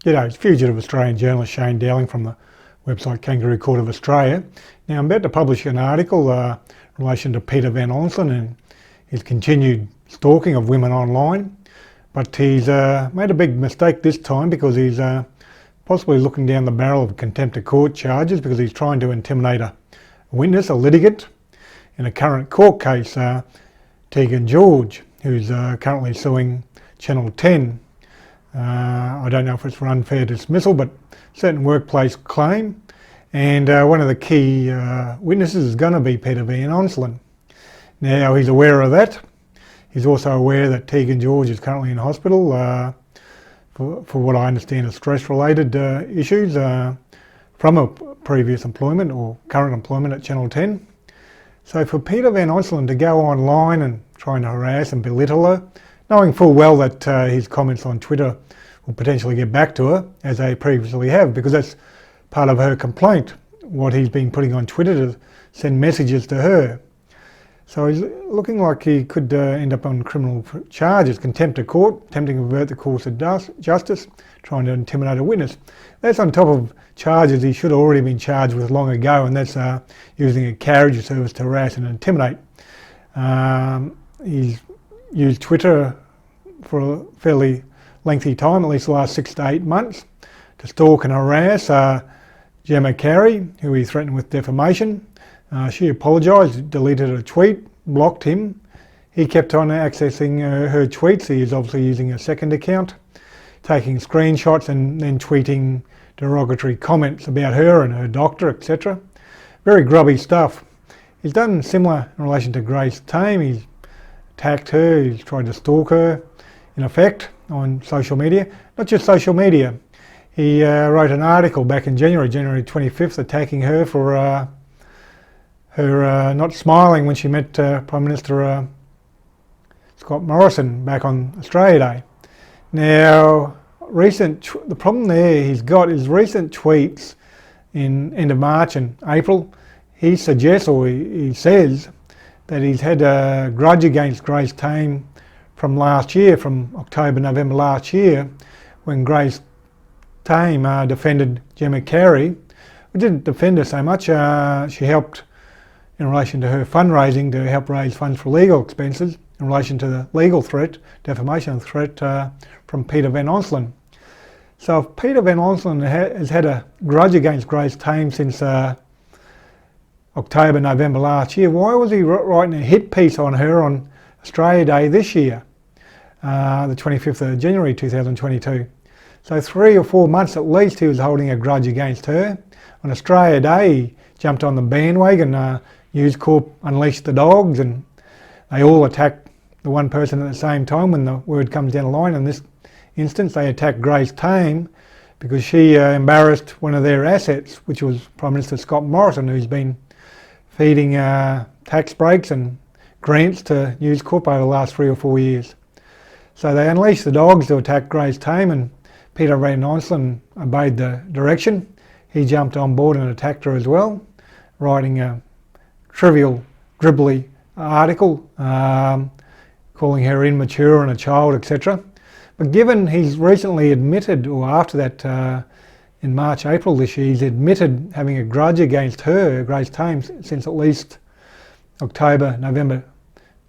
G'day, it's fugitive Australian journalist Shane Dowling from the website Kangaroo Court of Australia. Now I'm about to publish an article in relation to Peter Van Onselen and his continued stalking of women online. But he's made a big mistake this time because he's possibly looking down the barrel of contempt of court charges because he's trying to intimidate a witness, a litigant, in a current court case, Tegan George, who's currently suing Channel 10. I don't know if it's for unfair dismissal, but certain workplace claim. And one of the key witnesses is going to be Peter Van Onselen. Now he's aware of that. He's also aware that Tegan George is currently in hospital for what I understand are stress-related issues from a previous employment or current employment at Channel 10. So for Peter Van Onselen to go online and trying to harass and belittle her, knowing full well that his comments on Twitter will potentially get back to her, as they previously have, because that's part of her complaint, what he's been putting on Twitter to send messages to her. So he's looking like he could end up on criminal charges, contempt of court, attempting to avert the course of justice, trying to intimidate a witness. That's on top of charges he should have already been charged with long ago, and that's using a carriage service to harass and intimidate. He's used Twitter for a fairly lengthy time, at least the last 6 to 8 months, to stalk and harass Gemma Carey, who he threatened with defamation. She apologised, deleted a tweet, blocked him. He kept on accessing her tweets. He is obviously using a second account, taking screenshots and then tweeting derogatory comments about her and her doctor, etc. Very grubby stuff. He's done similar in relation to Grace Tame. He's attacked her, he's tried to stalk her, in effect, on social media. Not just social media. He wrote an article back in January 25th, attacking her for her not smiling when she met Prime Minister Scott Morrison back on Australia Day. Now, the problem there he's got is recent tweets in end of March and April. He suggests, or he says, that he's had a grudge against Grace Tame from last year, from October, November last year, when Grace Tame defended Gemma Carey. We didn't defend her so much. She helped in relation to her fundraising to help raise funds for legal expenses in relation to the legal threat, defamation threat from Peter Van Onselen. So if Peter Van Onselen has had a grudge against Grace Tame since October, November last year, why was he writing a hit piece on her on Australia Day this year, the 25th of January 2022? So 3 or 4 months at least he was holding a grudge against her. On Australia Day he jumped on the bandwagon, News Corp unleashed the dogs, and they all attacked the one person at the same time when the word comes down the line. In this instance they attacked Grace Tame because she embarrassed one of their assets, which was Prime Minister Scott Morrison, who's been feeding tax breaks and grants to News Corp over the last 3 or 4 years. So they unleashed the dogs to attack Grace Tame, and Peter Van Onselen obeyed the direction. He jumped on board and attacked her as well, writing a trivial, dribbly article, calling her immature and a child, etc. But given he's recently admitted, or after that, in March, April this year, he's admitted having a grudge against her, Grace Tame, since at least October, November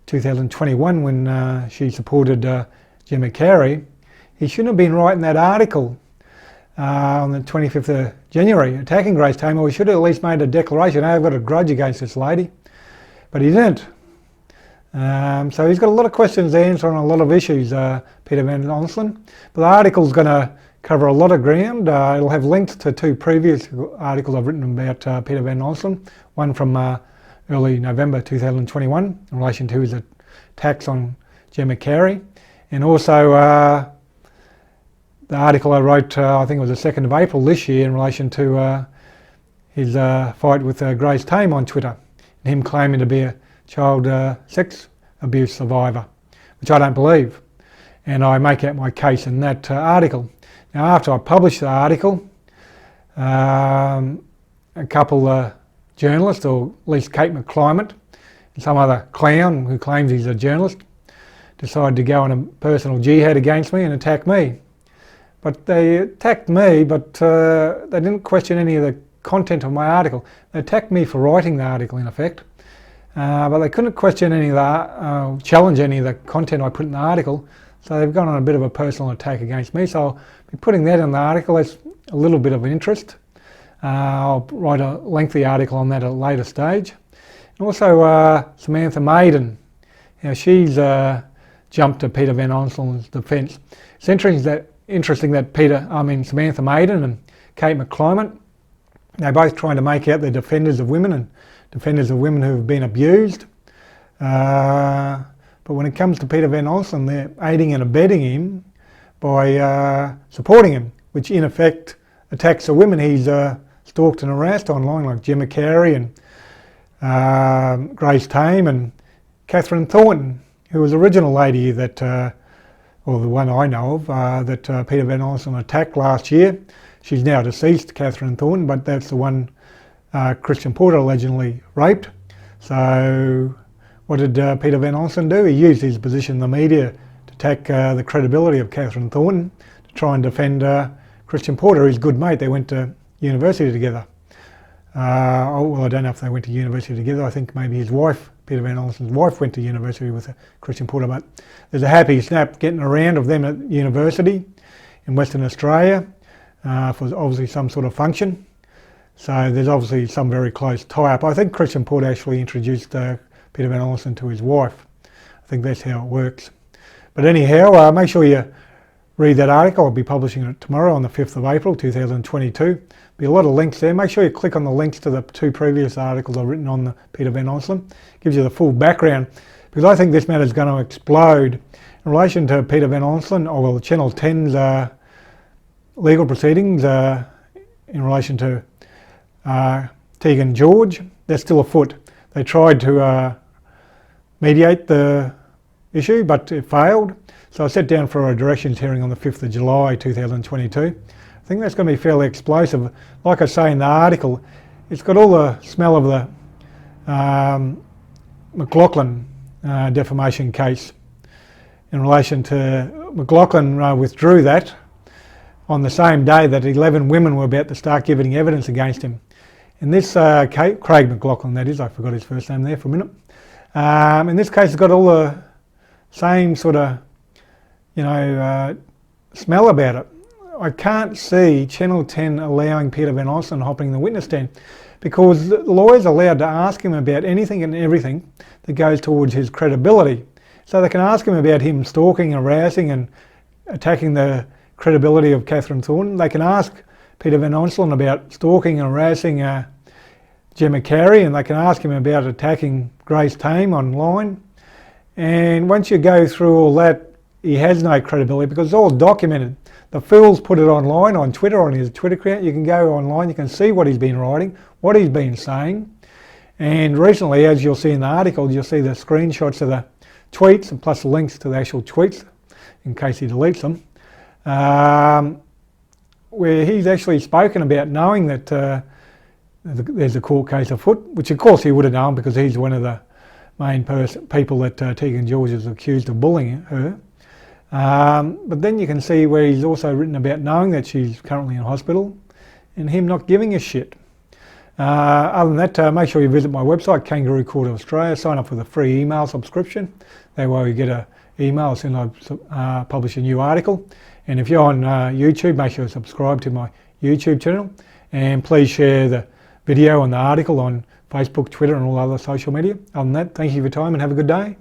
2021 when she supported Gemma Carey. He shouldn't have been writing that article on the 25th of January attacking Grace Tame, or he should have at least made a declaration, hey, I've got a grudge against this lady. But he didn't. So he's got a lot of questions to answer on a lot of issues, Peter Van Onselen. But the article's going to cover a lot of ground. It'll have links to 2 previous articles I've written about Peter Van Onselen. One from early November 2021 in relation to his attacks on Gemma Carey, and also the article I wrote, I think it was the 2nd of April this year, in relation to his fight with Grace Tame on Twitter, and him claiming to be a child sex abuse survivor, which I don't believe. And I make out my case in that article. Now, after I published the article, a couple journalists, or at least Kate McClimate and some other clown who claims he's a journalist, decided to go on a personal jihad against me and attack me. but they attacked me, but they didn't question any of the content of my article. They attacked me for writing the article, in effect, but they couldn't question any of that, challenge any of the content I put in the article, so they've gone on a bit of a personal attack against me. So I'll be putting that in the article. That's a little bit of an interest. I'll write a lengthy article on that at a later stage. And also Samantha Maiden, she's jumped to Peter Van Onselen's defence. It's interesting that Samantha Maiden and Kate McClymont, they're both trying to make out they're defenders of women and defenders of women who have been abused. But when it comes to Peter Van Onselen, they're aiding and abetting him by supporting him, which in effect attacks the women he's stalked and harassed online, like Gemma Carey and Grace Tame and Catherine Thornton, who was the original lady that, or the one I know of, that Peter Van Onselen attacked last year. She's now deceased, Catherine Thornton, but that's the one Christian Porter allegedly raped. So what did Peter Van Onselen do? He used his position in the media to attack the credibility of Catherine Thornton, to try and defend Christian Porter, his good mate. They went to university together. Well, I don't know if they went to university together. I think maybe his wife, Peter Van Onselen's wife, went to university with Christian Porter, but there's a happy snap getting around of them at university in Western Australia for obviously some sort of function. So there's obviously some very close tie-up. I think Christian Porter actually introduced Peter Van Onselen to his wife. I think that's how it works. But anyhow, make sure you read that article. I'll be publishing it tomorrow on the 5th of April 2022. Be a lot of links there. Make sure you click on the links to the two previous articles I've written on the Peter Van Onselen. Gives you the full background, because I think this matter is going to explode in relation to Peter Van Onselen, or well, Channel 10's legal proceedings in relation to Tegan George. They're still afoot. They tried to mediate the issue, but it failed. So I sat down for a directions hearing on the 5th of July 2022. I think that's going to be fairly explosive. Like I say in the article, it's got all the smell of the McLaughlin defamation case in relation to McLaughlin withdrew that on the same day that 11 women were about to start giving evidence against him. In this case, Craig McLaughlin that is, I forgot his first name there for a minute. In this case, it's got all the same sort of, smell about it. I can't see Channel 10 allowing Peter Van Onselen hopping the witness stand, because the lawyer's allowed to ask him about anything and everything that goes towards his credibility. So they can ask him about him stalking, harassing and attacking the credibility of Catherine Thornton. They can ask Peter Van Onselen about stalking and harassing Gemma Carey, and they can ask him about attacking Grace Tame online. And once you go through all that, he has no credibility because it's all documented. The fool's put it online on Twitter, on his Twitter account. You can go online, you can see what he's been writing, what he's been saying. And recently, as you'll see in the article, you'll see the screenshots of the tweets and plus the links to the actual tweets, in case he deletes them, where he's actually spoken about knowing that there's a court case afoot, which of course he would have known because he's one of the main people that Tegan George is accused of bullying her. But then you can see where he's also written about knowing that she's currently in hospital and him not giving a shit. Other than that, make sure you visit my website, Kangaroo Court of Australia. Sign up with a free email subscription. That way you get an email as soon as I publish a new article. And if you're on YouTube, make sure you subscribe to my YouTube channel. And please share the video and the article on Facebook, Twitter and all other social media. Other than that, thank you for your time and have a good day.